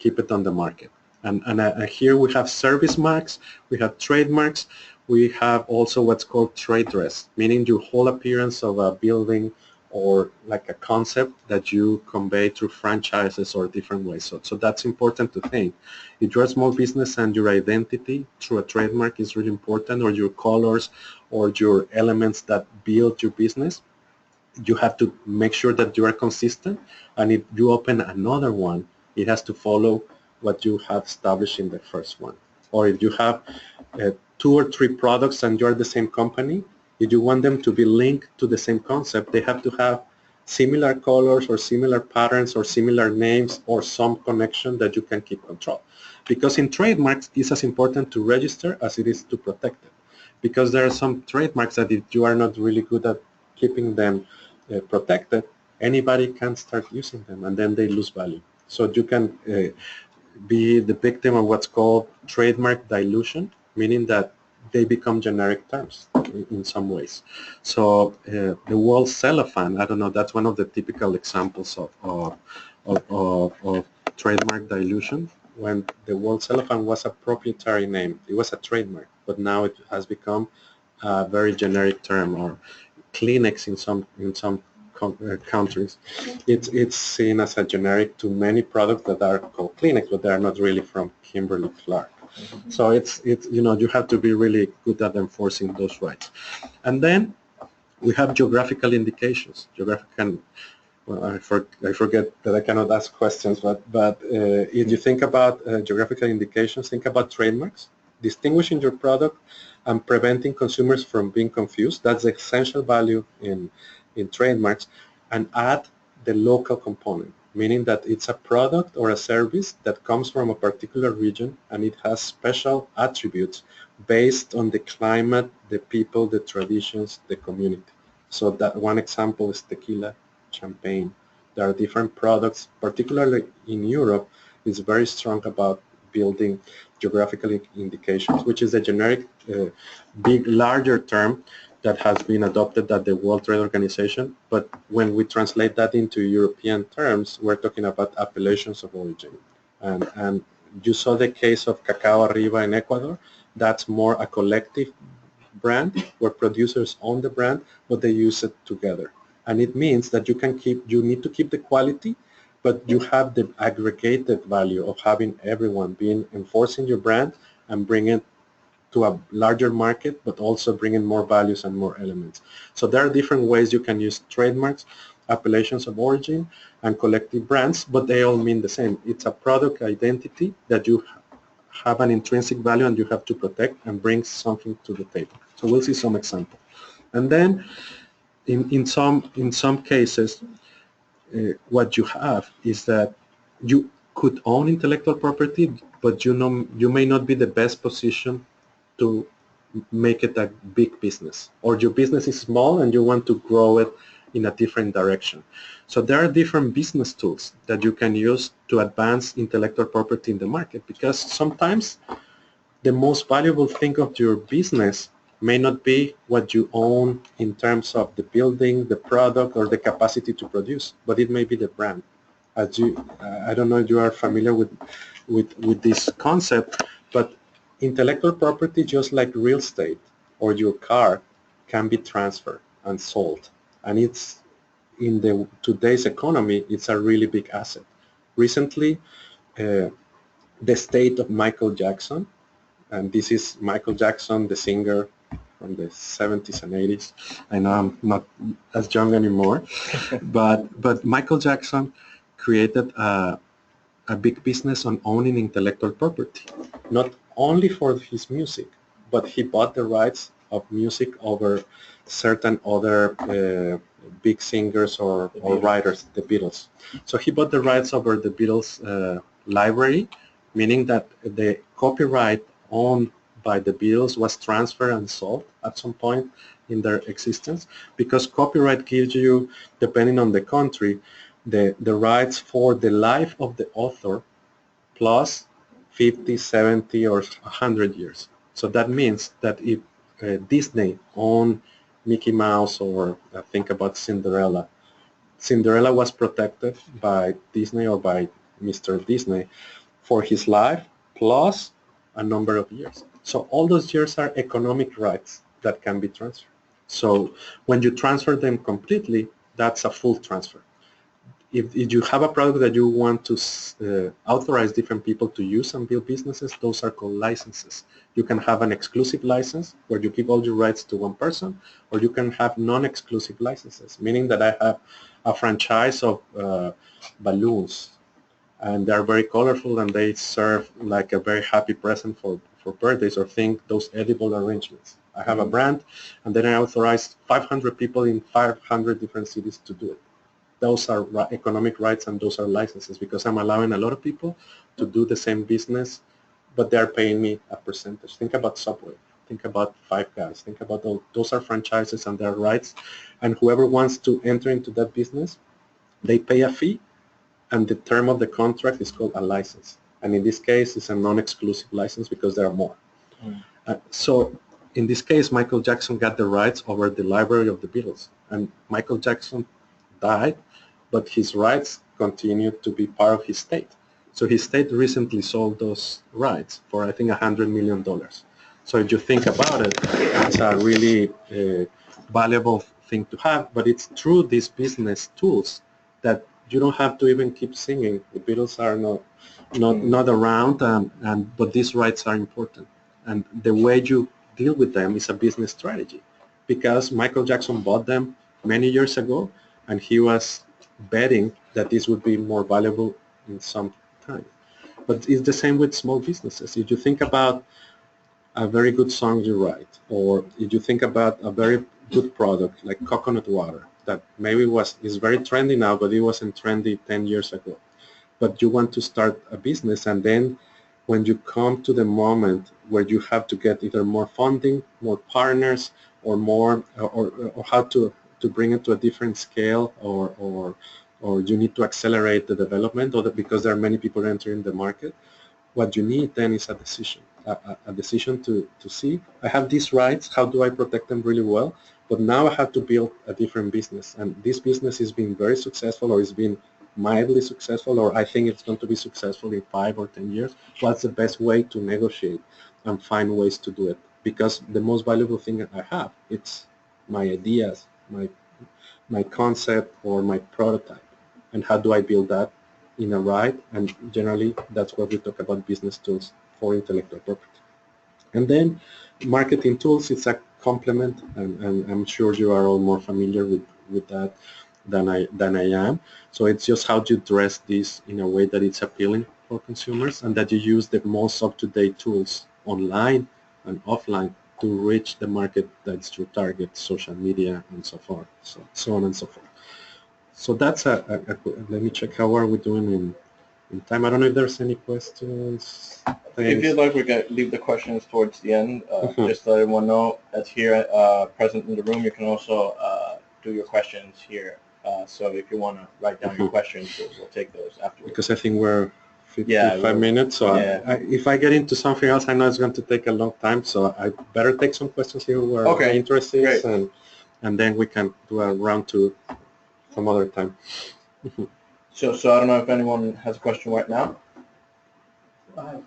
keep it on the market. And here we have service marks, we have trademarks, we have also what's called trade dress, meaning your whole appearance of a building or like a concept that you convey through franchises or different ways. So that's important to think. If you're a small business and your identity through a trademark is really important, or your colors or your elements that build your business, you have to make sure that you are consistent, and if you open another one, it has to follow what you have established in the first one. Or if you have 2 or 3 products and you're the same company, if you want them to be linked to the same concept, they have to have similar colors or similar patterns or similar names or some connection that you can keep control. Because in trademarks, it's as important to register as it is to protect it. Because there are some trademarks that if you are not really good at keeping them protected, anybody can start using them and then they lose value. So you can be the victim of what's called trademark dilution, meaning that they become generic terms in some ways. So the word cellophane, I don't know, that's one of the typical examples of trademark dilution. When the word cellophane was a proprietary name, it was a trademark, but now it has become a very generic term. Or Kleenex in some countries, it's seen as a generic to many products that are called Kleenex, but they are not really from Kimberly-Clark. So it's you have to be really good at enforcing those rights. And then we have geographical indications. Well, I forget that I cannot ask questions, but if you think about geographical indications, think about trademarks, distinguishing your product and preventing consumers from being confused. That's the essential value in trademarks, and add the local component, meaning that it's a product or a service that comes from a particular region and it has special attributes based on the climate, the people, the traditions, the community. So that one example is tequila, champagne. There are different products, particularly in Europe, is very strong about building geographical indications, which is a generic, big, larger term that has been adopted at the World Trade Organization. But when we translate that into European terms, we're talking about appellations of origin. And you saw the case of Cacao Arriba in Ecuador. That's more a collective brand where producers own the brand, but they use it together. And it means that you need to keep the quality, but you have the aggregated value of having everyone enforcing your brand and bring it to a larger market, but also bring in more values and more elements. So there are different ways you can use trademarks, appellations of origin, and collective brands, but they all mean the same. It's a product identity that you have an intrinsic value and you have to protect and bring something to the table. So we'll see some examples. And then in some cases, what you have is that you could own intellectual property, but you may not be the best position to make it a big business, or your business is small and you want to grow it in a different direction. So there are different business tools that you can use to advance intellectual property in the market, because sometimes the most valuable thing of your business may not be what you own in terms of the building, the product, or the capacity to produce, but it may be the brand. As you, I don't know if you are familiar with this concept, but intellectual property, just like real estate or your car, can be transferred and sold, and it's in the today's economy, it's a really big asset. Recently, the estate of Michael Jackson, and this is Michael Jackson, the singer from the 70s and 80s. I know I'm not as young anymore, but Michael Jackson created a big business on owning intellectual property, not only for his music, but he bought the rights of music over certain other big singers or writers, the Beatles. So he bought the rights over the Beatles library, meaning that the copyright owned by the Beatles was transferred and sold at some point in their existence, because copyright gives you, depending on the country, the rights for the life of the author plus 50, 70, or 100 years. So that means that if Disney owned Mickey Mouse, or think about Cinderella, Cinderella was protected by Disney or by Mr. Disney for his life plus a number of years. So all those years are economic rights that can be transferred. So when you transfer them completely, that's a full transfer. If you have a product that you want to authorize different people to use and build businesses, those are called licenses. You can have an exclusive license where you give all your rights to one person, or you can have non-exclusive licenses, meaning that I have a franchise of balloons, and they're very colorful and they serve like a very happy present for birthdays, or think those edible arrangements. I have a brand, and then I authorize 500 people in 500 different cities to do it. Those are economic rights, and those are licenses, because I'm allowing a lot of people to do the same business, but they're paying me a percentage. Think about Subway. Think about Five Guys. Think about those are franchises and their rights, and whoever wants to enter into that business, they pay a fee, and the term of the contract is called a license. And in this case, it's a non-exclusive license because there are more. So in this case, Michael Jackson got the rights over the library of the Beatles, and Michael Jackson died, but his rights continued to be part of his estate. So his estate recently sold those rights for, I think, $100 million. So if you think about it, it's a really valuable thing to have, but it's through these business tools that you don't have to even keep singing. The Beatles are not around, but these rights are important. And the way you deal with them is a business strategy, because Michael Jackson bought them many years ago, and he was betting that this would be more valuable in some time. But it's the same with small businesses. If you think about a very good song you write, or if you think about a very good product like coconut water, that maybe is very trendy now, but it wasn't trendy 10 years ago. But you want to start a business, and then when you come to the moment where you have to get either more funding, more partners, or more, or how to bring it to a different scale, or you need to accelerate the development, because there are many people entering the market, what you need then is a decision. A decision to see, I have these rights, how do I protect them really well? But now I have to build a different business, and this business is being very successful, or is being mildly successful, or I think it's going to be successful in 5 or 10 years. What's the best way to negotiate and find ways to do it? Because the most valuable thing I have, it's my ideas, my concept, or my prototype. And how do I build that in a right? And generally, that's where we talk about business tools for intellectual property. And then marketing tools, it's a complement, and I'm sure you are all more familiar with that than I am. So it's just how you dress this in a way that it's appealing for consumers, and that you use the most up-to-date tools online and offline to reach the market that's your target, social media, and so forth, so on and so forth. So that's let me check, how are we doing in time? I don't know if there's any questions. If you'd like, we can leave the questions towards the end. Just to let everyone know that's here present in the room. You can also do your questions here. So if you want to write down your questions, we'll take those afterwards. Because I think we're 55 minutes. So yeah. if I get into something else, I know it's going to take a long time. So I better take some questions here where the interest is, and then we can do a round two some other time. So I don't know if anyone has a question right now. I have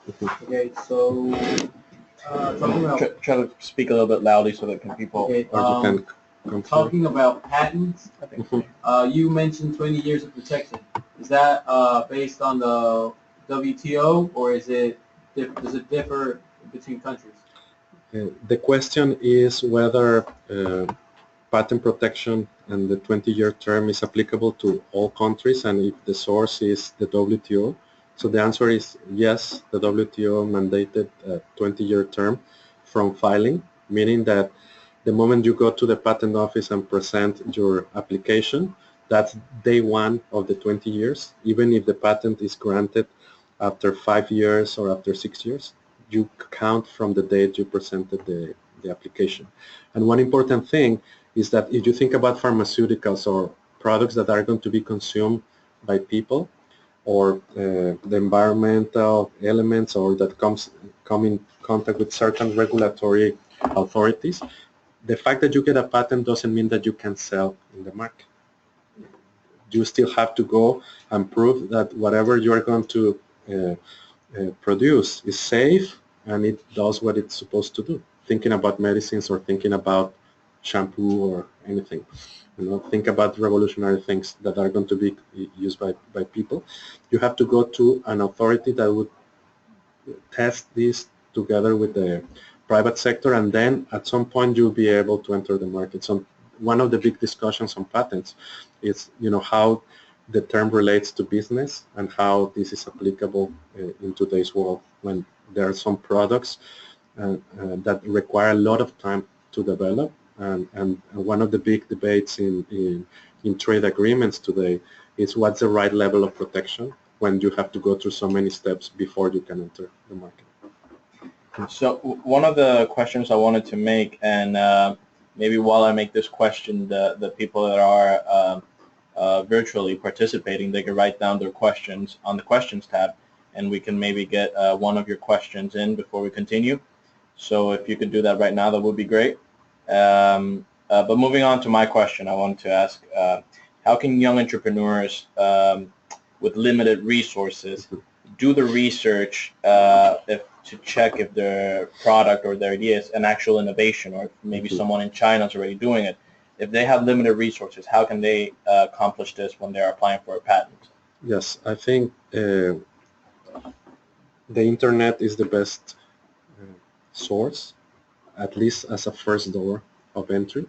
a question. Okay, so talking about try to speak a little bit loudly so that people. Okay, or you can talking about patents, you mentioned 20 years of protection. Is that based on the WTO, or is it does it differ between countries? The question is whether patent protection and the 20-year term is applicable to all countries, and if the source is the WTO. So the answer is yes, the WTO mandated a 20-year term from filing, meaning that the moment you go to the patent office and present your application, that's day one of the 20 years, even if the patent is granted after 5 years or after 6 years. You count from the date you presented the application. And one important thing is that if you think about pharmaceuticals or products that are going to be consumed by people, or the environmental elements, or that come in contact with certain regulatory authorities, the fact that you get a patent doesn't mean that you can sell in the market. You still have to go and prove that whatever you are going to produce is safe and it does what it's supposed to do. Thinking about medicines or thinking about shampoo or anything. Think about revolutionary things that are going to be used by people. You have to go to an authority that would test this together with the private sector, and then at some point you'll be able to enter the market. So one of the big discussions on patents is, how the term relates to business and how this is applicable in today's world when there are some products that require a lot of time to develop. And one of the big debates in trade agreements today is what's the right level of protection when you have to go through so many steps before you can enter the market. So one of the questions I wanted to make, and maybe while I make this question, the people that are virtually participating, they can write down their questions on the questions tab, and we can maybe get one of your questions in before we continue. So if you could do that right now, that would be great. But moving on to my question, I wanted to ask, how can young entrepreneurs with limited resources do the research to check if their product or their idea is an actual innovation, or if maybe someone in China is already doing it? If they have limited resources, how can they accomplish this when they're applying for a patent? Yes, I think the internet is the best source, at least as a first door of entry.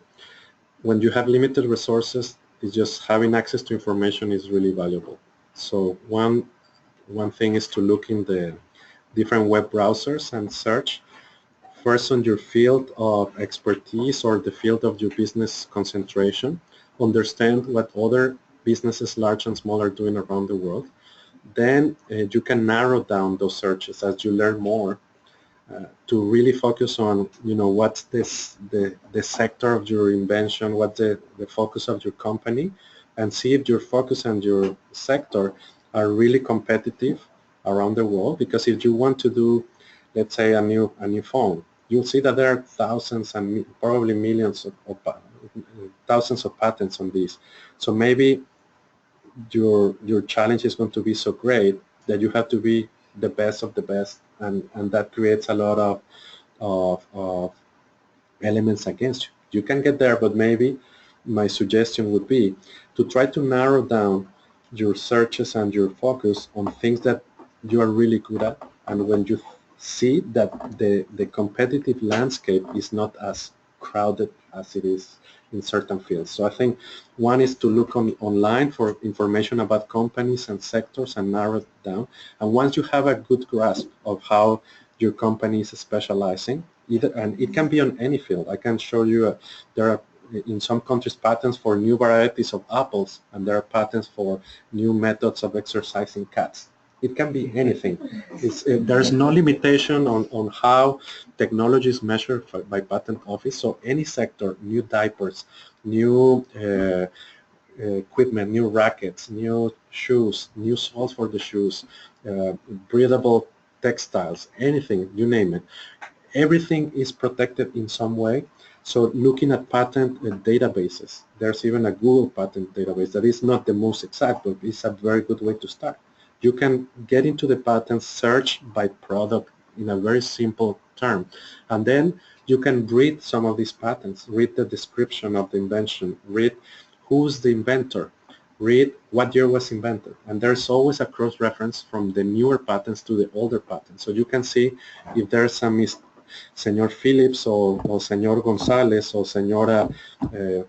When you have limited resources, it's just having access to information is really valuable. So one thing is to look in the different web browsers and search first on your field of expertise or the field of your business concentration. Understand what other businesses, large and small, are doing around the world. Then you can narrow down those searches as you learn more to really focus on, what's the sector of your invention, what's the focus of your company, and see if your focus and your sector are really competitive around the world. Because if you want to do, let's say, a new phone, you'll see that there are thousands and probably millions of thousands of patents on these. So maybe your challenge is going to be so great that you have to be the best of the best, and that creates a lot of elements against you. You can get there, but maybe my suggestion would be to try to narrow down your searches and your focus on things that you are really good at, and when you see that the competitive landscape is not as crowded as it is in certain fields. So I think one is to look online for information about companies and sectors and narrow it down. And once you have a good grasp of how your company is specializing, and it can be on any field. I can show you there are in some countries patents for new varieties of apples, and there are patents for new methods of exercising cats. It can be anything. There's no limitation on how technology is measured by patent office. So any sector, new diapers, new equipment, new rackets, new shoes, new soles for the shoes, breathable textiles, anything, you name it. Everything is protected in some way. So looking at patent databases, there's even a Google patent database that is not the most exact, but it's a very good way to start. You can get into the patents, search by product in a very simple term, and then you can read some of these patents, read the description of the invention, read who's the inventor, read what year was invented, and there's always a cross-reference from the newer patents to the older patents. So you can see if there's some Señor Phillips or Señor González or Señora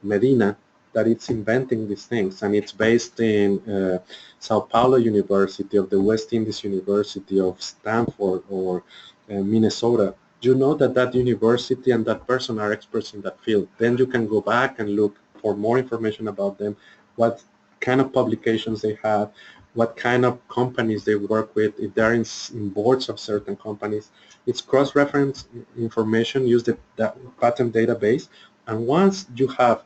Medina that it's inventing these things, and it's based in Sao Paulo University, of the West Indies University, of Stanford, or Minnesota. You know that that university and that person are experts in that field. Then you can go back and look for more information about them, what kind of publications they have, what kind of companies they work with, if they're in boards of certain companies. It's cross-reference information, use that patent database, and once you have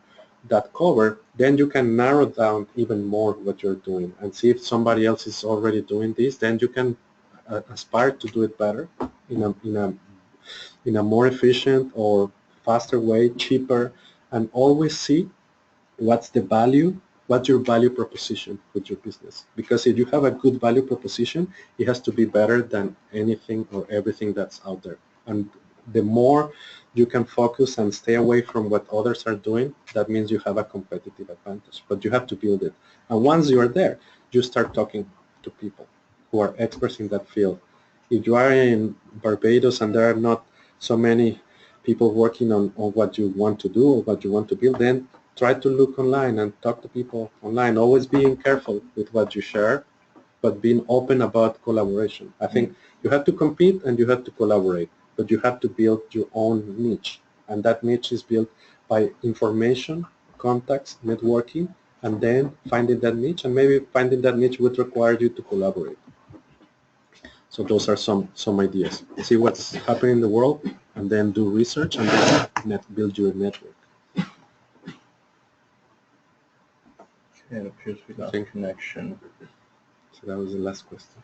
that covered, then you can narrow down even more what you're doing and see if somebody else is already doing this. Then you can aspire to do it better in a more efficient or faster way, cheaper, and always see what's the value, what's your value proposition with your business. Because if you have a good value proposition, it has to be better than anything or everything that's out there. And the more you can focus and stay away from what others are doing, that means you have a competitive advantage. But you have to build it. And once you are there, you start talking to people who are experts in that field. If you are in Barbados and there are not so many people working on what you want to do or what you want to build, then try to look online and talk to people online. Always being careful with what you share, but being open about collaboration. I think you have to compete and you have to collaborate, but you have to build your own niche. And that niche is built by information, contacts, networking, and then finding that niche. And maybe finding that niche would require you to collaborate. So those are some ideas. See what's happening in the world, and then do research, and then build your network. It appears we got connection. So that was the last question.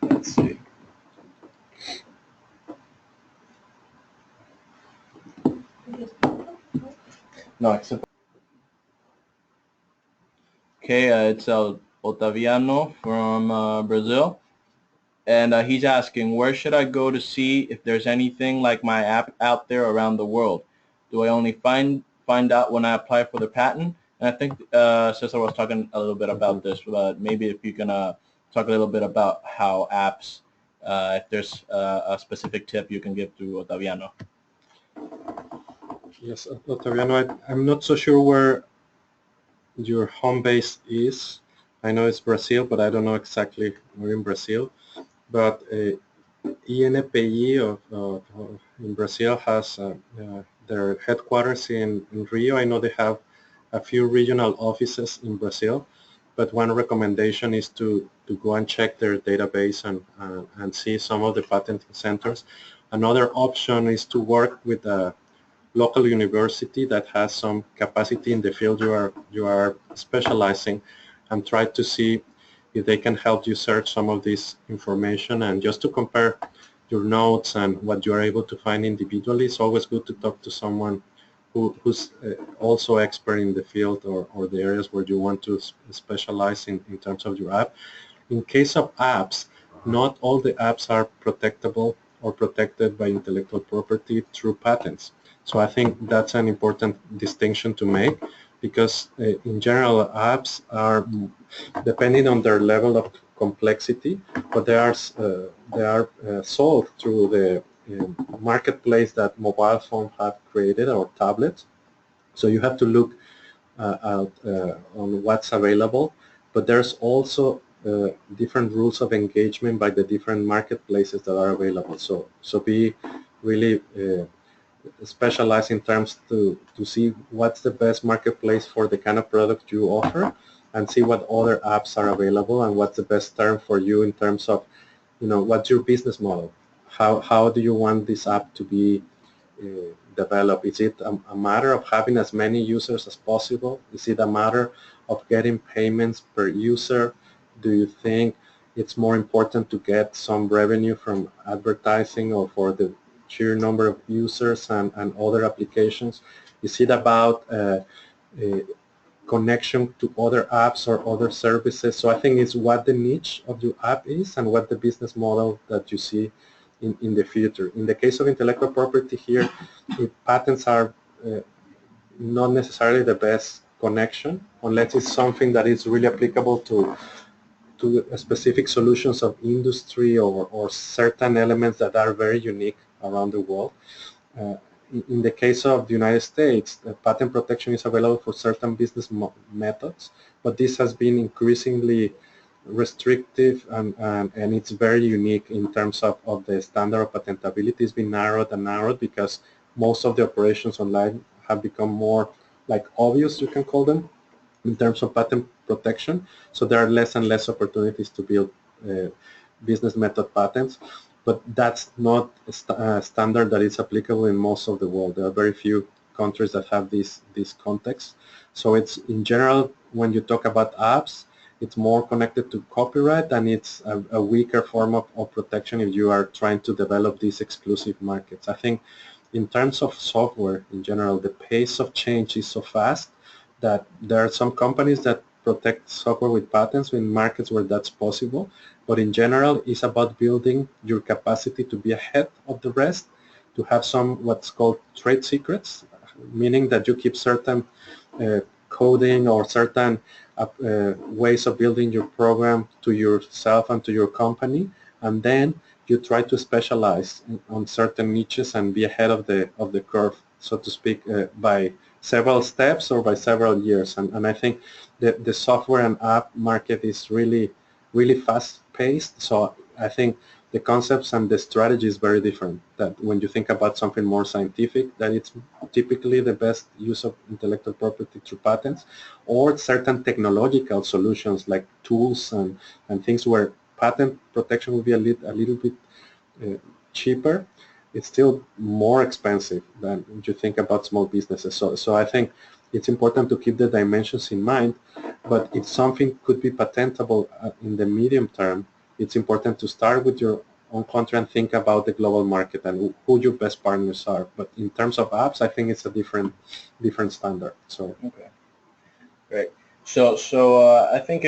Let's see. No, except. Okay, it's Otaviano from Brazil, and he's asking, where should I go to see if there's anything like my app out there around the world? Do I only find out when I apply for the patent? And I think Cesar was talking a little bit about this, but maybe if you can talk a little bit about how apps, if there's a specific tip you can give to Otaviano. Yes, Otaviano, I'm not so sure where your home base is. I know it's Brazil, but I don't know exactly where in Brazil. But INPI in Brazil has their headquarters in Rio. I know they have a few regional offices in Brazil, but one recommendation is to go and check their database and see some of the patent centers. Another option is to work with a local university that has some capacity in the field you are specializing, and try to see if they can help you search some of this information. And just to compare your notes and what you are able to find individually, it's always good to talk to someone who's also expert in the field or the areas where you want to specialize in terms of your app. In case of apps, not all the apps are protectable or protected by intellectual property through patents. So I think that's an important distinction to make, because in general apps are, depending on their level of complexity, but they are sold through the marketplace that mobile phones have created, or tablets. So you have to look out on what's available, but there's also different rules of engagement by the different marketplaces that are available. So be really specialized in terms to see what's the best marketplace for the kind of product you offer, and see what other apps are available and what's the best term for you in terms of, what's your business model? How do you want this app to be develop? Is it a matter of having as many users as possible? Is it a matter of getting payments per user? Do you think it's more important to get some revenue from advertising or for the sheer number of users and other applications? Is it about connection to other apps or other services? So I think it's what the niche of your app is and what the business model that you see in the future. In the case of intellectual property here, patents are not necessarily the best connection unless it's something that is really applicable to specific solutions of industry or certain elements that are very unique around the world. In the case of the United States, patent protection is available for certain business methods, but this has been increasingly restrictive and it's very unique in terms of the standard of patentability. It's been narrowed and narrowed because most of the operations online have become more like obvious, you can call them, in terms of patent protection. So there are less and less opportunities to build business method patents. But that's not a standard that is applicable in most of the world. There are very few countries that have this context. So it's, in general, when you talk about apps, it's more connected to copyright, and it's a weaker form of protection if you are trying to develop these exclusive markets. I think in terms of software in general, the pace of change is so fast that there are some companies that protect software with patents in markets where that's possible. But in general, it's about building your capacity to be ahead of the rest, to have some what's called trade secrets, meaning that you keep certain coding or certain ways of building your program to yourself and to your company, and then you try to specialize on certain niches and be ahead of the curve, so to speak, by several steps or by several years. And I think the software and app market is really fast-paced. So I think the concepts and the strategy is very different. That when you think about something more scientific, that it's typically the best use of intellectual property through patents, or certain technological solutions like tools and things where patent protection will be a little bit cheaper. It's still more expensive than when you think about small businesses. So I think it's important to keep the dimensions in mind, but if something could be patentable in the medium term, it's important to start with your own country and think about the global market and who your best partners are. But in terms of apps, I think it's a different standard. So okay, great. So I think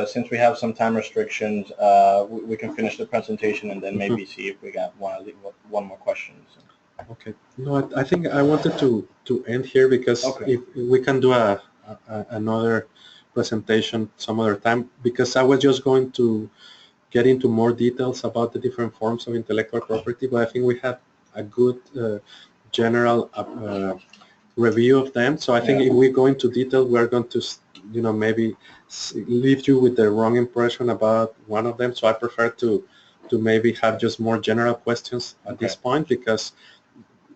since we have some time restrictions, we can finish the presentation and then maybe see if we got one more question. Okay. No, I think I wanted to end here because if we can do another presentation some other time, because I was just going to get into more details about the different forms of intellectual property, but I think we have a good general review of them. So I think if we go into detail, we're going to, maybe leave you with the wrong impression about one of them. So I prefer to maybe have just more general questions at this point, because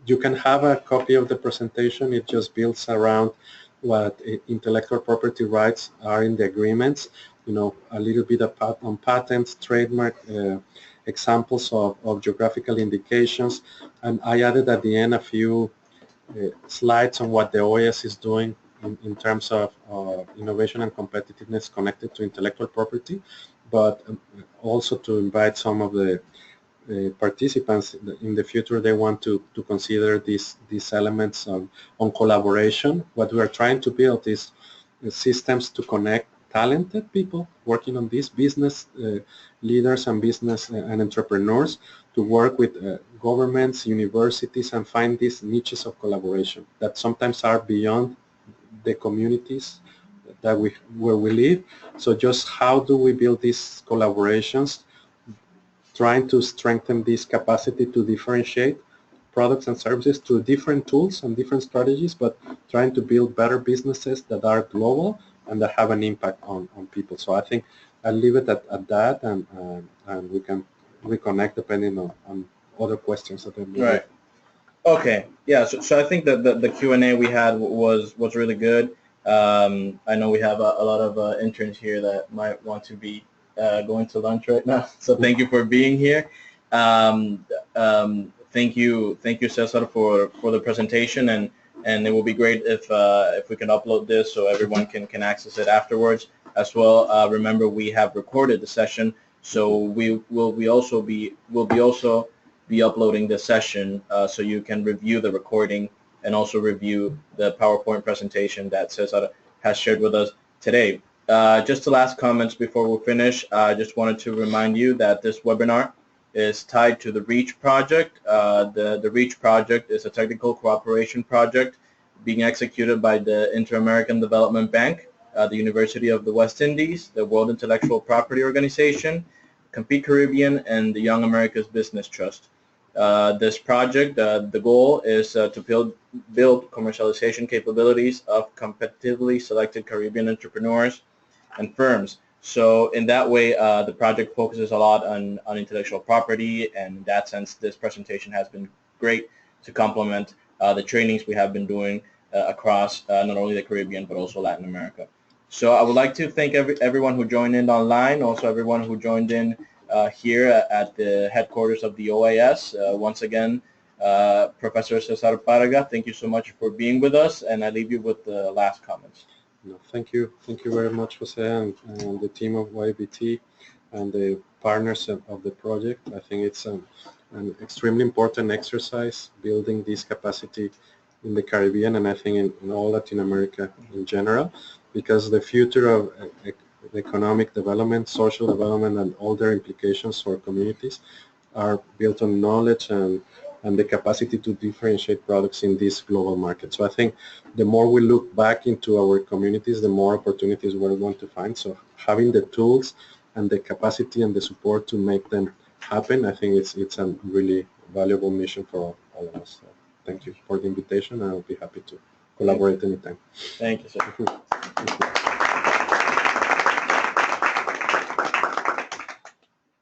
you can have a copy of the presentation. It just builds around what intellectual property rights are in the agreements, a little bit on patents, trademark, examples of geographical indications. And I added at the end a few slides on what the OAS is doing in terms of innovation and competitiveness connected to intellectual property, but also to invite some of the participants in the future. They want to consider these elements on collaboration. What we are trying to build is systems to connect talented people working on this, business leaders and business and entrepreneurs, to work with governments, universities, and find these niches of collaboration that sometimes are beyond the communities where we live. So just how do we build these collaborations, trying to strengthen this capacity to differentiate products and services through different tools and different strategies, but trying to build better businesses that are global and that have an impact on people. So I think I'll leave it at that, and we can reconnect depending on other questions that there may be. Right. Okay. Yeah. So I think that the Q&A we had was really good. I know we have a lot of interns here that might want to be going to lunch right now. So thank you for being here. thank you, Cesar, for the presentation, and it will be great if we can upload this so everyone can access it afterwards as well. Remember, we have recorded the session, so we'll also be uploading the session so you can review the recording and also review the PowerPoint presentation that Cesar has shared with us today. Just the last comments before we finish. I just wanted to remind you that this webinar is tied to the REACH project. The REACH project is a technical cooperation project being executed by the Inter-American Development Bank, the University of the West Indies, the World Intellectual Property Organization, Compete Caribbean, and the Young America's Business Trust. This project, the goal is to build commercialization capabilities of competitively selected Caribbean entrepreneurs and firms. So in that way, the project focuses a lot on intellectual property, and in that sense, this presentation has been great to complement the trainings we have been doing across not only the Caribbean, but also Latin America. So I would like to thank everyone who joined in online, also everyone who joined in here at the headquarters of the OAS. Once again, Professor Cesar Parga, thank you so much for being with us, and I leave you with the last comments. No, thank you very much, Jose, and the team of YBT and the partners of the project. I think it's an extremely important exercise building this capacity in the Caribbean, and I think in all Latin America in general, because the future of economic development, social development, and all their implications for communities are built on knowledge and the capacity to differentiate products in this global market. So I think the more we look back into our communities, the more opportunities we're going to find. So having the tools and the capacity and the support to make them happen, I think it's a really valuable mission for all of us. So thank you for the invitation, and I'll be happy to collaborate anytime. Thank you, sir.